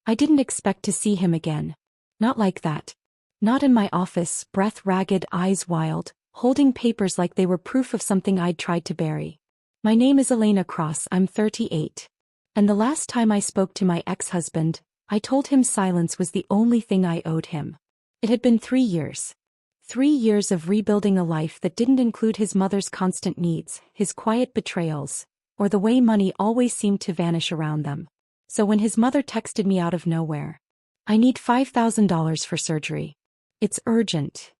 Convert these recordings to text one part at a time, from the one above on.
I didn't expect to see him again. Not like that. Not in my office, breath ragged, eyes wild, holding papers like they were proof of something I'd tried to bury. My name is Elena Cross, I'm 38. And the last time I spoke to my ex-husband, I told him silence was the only thing I owed him. It had been 3 years. 3 years of rebuilding a life that didn't include his mother's constant needs, his quiet betrayals, or the way money always seemed to vanish around them. So when his mother texted me out of nowhere, "I need $5,000 for surgery. It's urgent."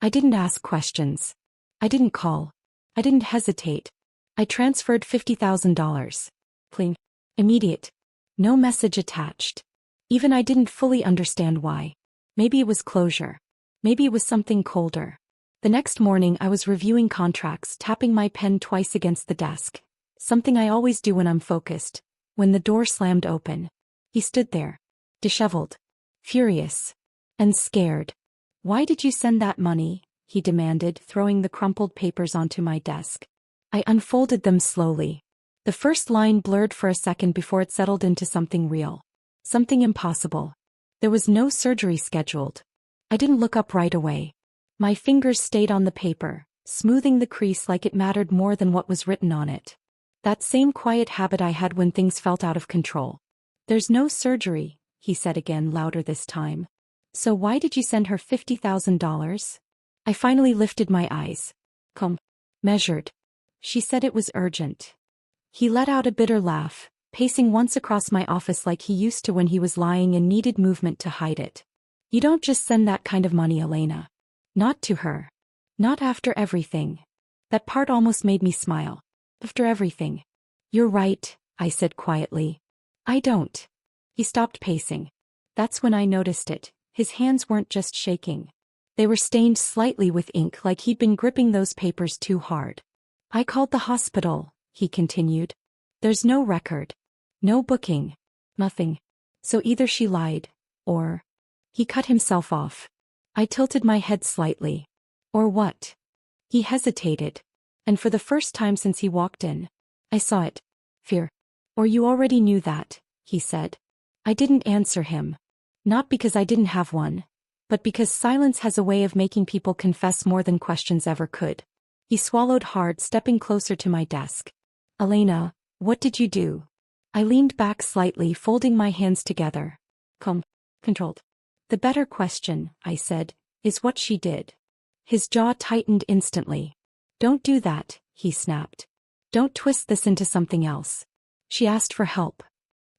I didn't ask questions. I didn't call. I didn't hesitate. I transferred $50,000. Clean. Immediate. No message attached. Even I didn't fully understand why. Maybe it was closure. Maybe it was something colder. The next morning I was reviewing contracts, tapping my pen twice against the desk. Something I always do when I'm focused. When the door slammed open. He stood there. Disheveled. Furious. And scared. "Why did you send that money?" he demanded, throwing the crumpled papers onto my desk. I unfolded them slowly. The first line blurred for a second before it settled into something real. Something impossible. There was no surgery scheduled. I didn't look up right away. My fingers stayed on the paper, smoothing the crease like it mattered more than what was written on it. That same quiet habit I had when things felt out of control. "There's no surgery," he said again, louder this time. "So why did you send her $50,000? I finally lifted my eyes. Measured. She said it was urgent. He let out a bitter laugh, pacing once across my office like he used to when he was lying and needed movement to hide it. "You don't just send that kind of money, Elena. Not to her. Not after everything." That part almost made me smile. After everything. "You're right," I said quietly. "I don't." He stopped pacing. That's when I noticed it. His hands weren't just shaking. They were stained slightly with ink, like he'd been gripping those papers too hard. "I called the hospital," he continued. "There's no record. No booking. Nothing. So either she lied, or..." He cut himself off. I tilted my head slightly. "Or what?" He hesitated. And for the first time since he walked in, I saw it. "Fear." "Or you already knew that," he said. I didn't answer him. Not because I didn't have one, but because silence has a way of making people confess more than questions ever could. He swallowed hard, stepping closer to my desk. "Elena, what did you do?" I leaned back slightly, folding my hands together. Controlled. "The better question," I said, "is what she did." His jaw tightened instantly. "Don't do that," he snapped. "Don't twist this into something else. She asked for help.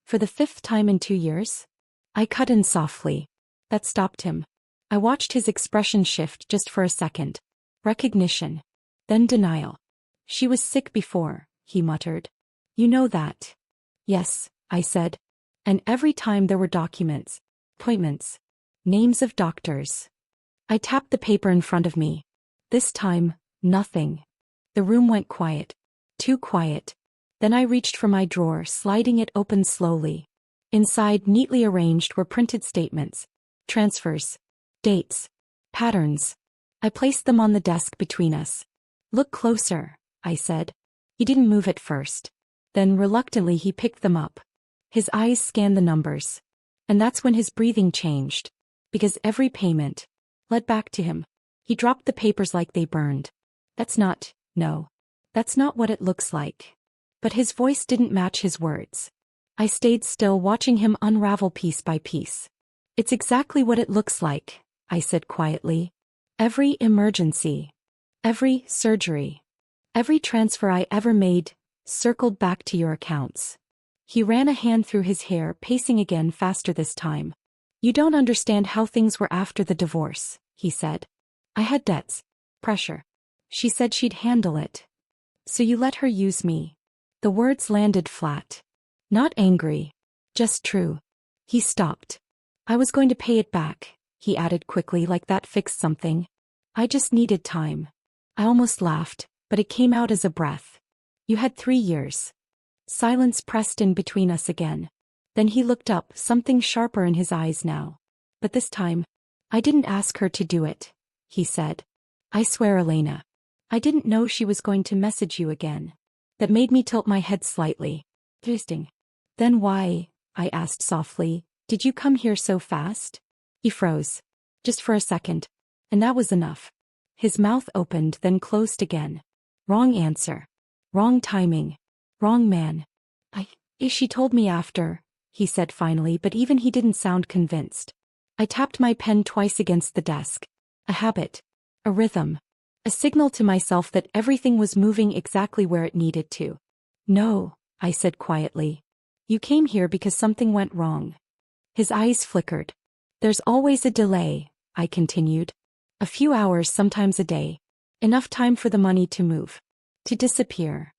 For the 5th time in 2 years?" I cut in softly. That stopped him. I watched his expression shift just for a second. Recognition. Then denial. "She was sick before," he muttered. "You know that." "Yes," I said. "And every time there were documents, appointments, names of doctors." I tapped the paper in front of me. This time, nothing. The room went quiet. Too quiet. Then I reached for my drawer, sliding it open slowly. Inside, neatly arranged, were printed statements. Transfers. Dates. Patterns. I placed them on the desk between us. "Look closer," I said. He didn't move at first. Then reluctantly he picked them up. His eyes scanned the numbers. And that's when his breathing changed. Because every payment led back to him. He dropped the papers like they burned. No. That's not what it looks like." But his voice didn't match his words. I stayed still, watching him unravel piece by piece. "It's exactly what it looks like," I said quietly. "Every emergency. Every surgery. Every transfer I ever made circled back to your accounts." He ran a hand through his hair, pacing again, faster this time. "You don't understand how things were after the divorce," he said. "I had debts. Pressure. She said she'd handle it. So you let her use me." The words landed flat. Not angry. Just true. He stopped. "I was going to pay it back," he added quickly, like that fixed something. "I just needed time." I almost laughed, but it came out as a breath. "You had 3 years." Silence pressed in between us again. Then he looked up, something sharper in his eyes now. But this time, "I didn't ask her to do it," he said. "I swear, Elena. I didn't know she was going to message you again." That made me tilt my head slightly. "Interesting. Then why?" I asked softly. Did you come here so fast? He froze. Just for a second. And that was enough. His mouth opened then closed again. Wrong answer. Wrong timing. Wrong man. She told me after, he said finally, but even he didn't sound convinced. I tapped my pen twice against the desk. A habit. A rhythm. A signal to myself that everything was moving exactly where it needed to. No, I said quietly. You came here because something went wrong. His eyes flickered. There's always a delay, I continued. A few hours, sometimes a day. Enough time for the money to move. To disappear.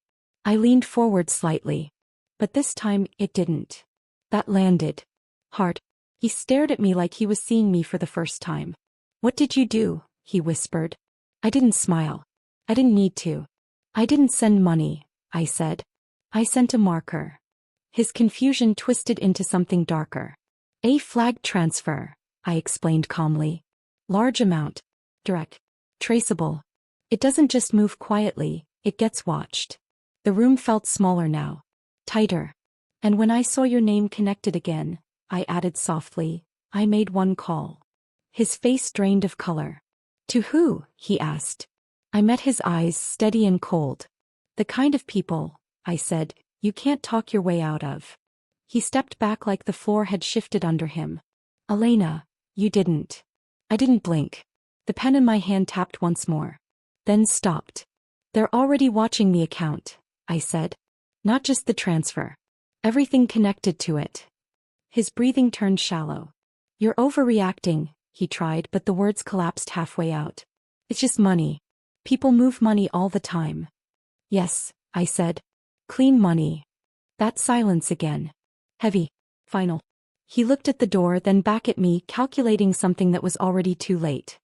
I leaned forward slightly. But this time, it didn't. That landed. Hard. He stared at me like he was seeing me for the first time. What did you do? He whispered. I didn't smile. I didn't need to. I didn't send money, I said. I sent a marker. His confusion twisted into something darker. A flagged transfer, I explained calmly. Large amount. Direct. Traceable. It doesn't just move quietly, it gets watched. The room felt smaller now. Tighter. And when I saw your name connected again, I added softly, I made one call. His face drained of color. To who? He asked. I met his eyes, steady and cold. The kind of people, I said, you can't talk your way out of. He stepped back like the floor had shifted under him. Elena, you didn't. I didn't blink. The pen in my hand tapped once more. Then stopped. They're already watching the account, I said. Not just the transfer. Everything connected to it. His breathing turned shallow. You're overreacting, he tried, but the words collapsed halfway out. It's just money. People move money all the time. Yes, I said. Clean money. That silence again. Heavy. Final. He looked at the door, then back at me, calculating something that was already too late.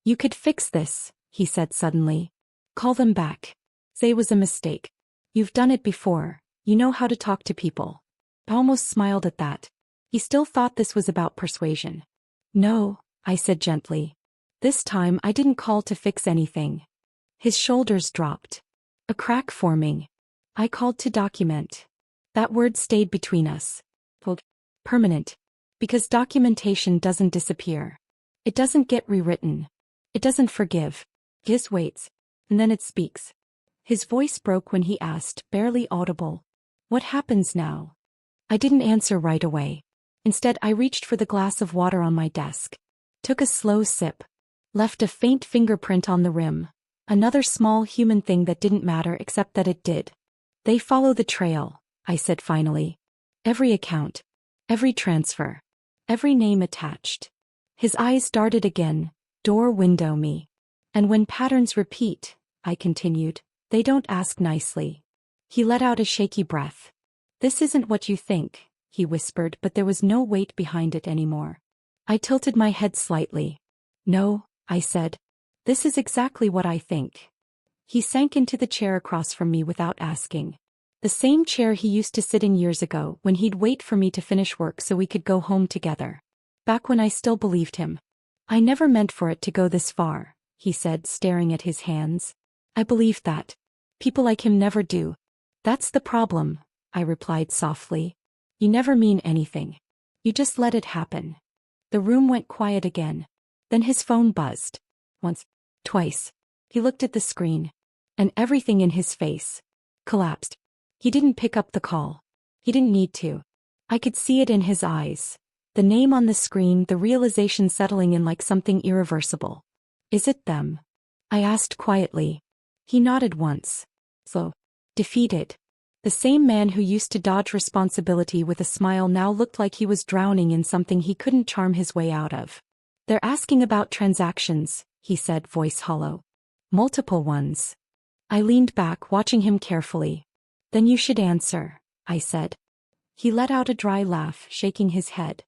You could fix this, he said suddenly. Call them back. Say it was a mistake. You've done it before. You know how to talk to people. I almost smiled at that. He still thought this was about persuasion. No, I said gently. This time I didn't call to fix anything. His shoulders dropped. A crack forming. I called to document. That word stayed between us. Permanent. Because documentation doesn't disappear. It doesn't get rewritten. It doesn't forgive. It just waits. And then it speaks. His voice broke when he asked, barely audible. What happens now? I didn't answer right away. Instead, I reached for the glass of water on my desk. Took a slow sip. Left a faint fingerprint on the rim. Another small human thing that didn't matter except that it did. They follow the trail, I said finally. Every account. Every transfer. Every name attached. His eyes darted again. Door, window, me. And when patterns repeat, I continued, they don't ask nicely. He let out a shaky breath. This isn't what you think, he whispered, but there was no weight behind it anymore. I tilted my head slightly. No, I said. This is exactly what I think. He sank into the chair across from me without asking. The same chair he used to sit in years ago when he'd wait for me to finish work so we could go home together. Back when I still believed him. I never meant for it to go this far, he said, staring at his hands. I believed that. People like him never do. That's the problem, I replied softly. You never mean anything. You just let it happen. The room went quiet again. Then his phone buzzed. Once. Twice. He looked at the screen. And everything in his face collapsed. He didn't pick up the call. He didn't need to. I could see it in his eyes. The name on the screen, the realization settling in like something irreversible. Is it them? I asked quietly. He nodded once. Slow. Defeated. The same man who used to dodge responsibility with a smile now looked like he was drowning in something he couldn't charm his way out of. They're asking about transactions, he said, voice hollow. Multiple ones. I leaned back, watching him carefully. Then you should answer, I said. He let out a dry laugh, shaking his head.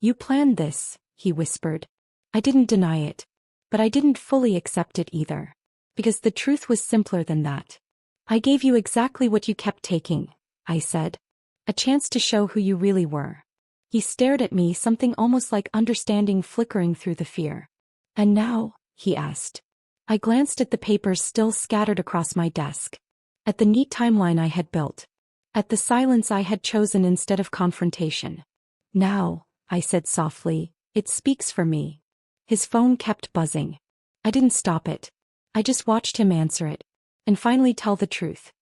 You planned this, he whispered. I didn't deny it. But I didn't fully accept it either. Because the truth was simpler than that. I gave you exactly what you kept taking, I said. A chance to show who you really were. He stared at me, something almost like understanding flickering through the fear. And now, he asked. I glanced at the papers still scattered across my desk. At the neat timeline I had built. At the silence I had chosen instead of confrontation. Now, I said softly. It speaks for me. His phone kept buzzing. I didn't stop it. I just watched him answer it. And finally tell the truth.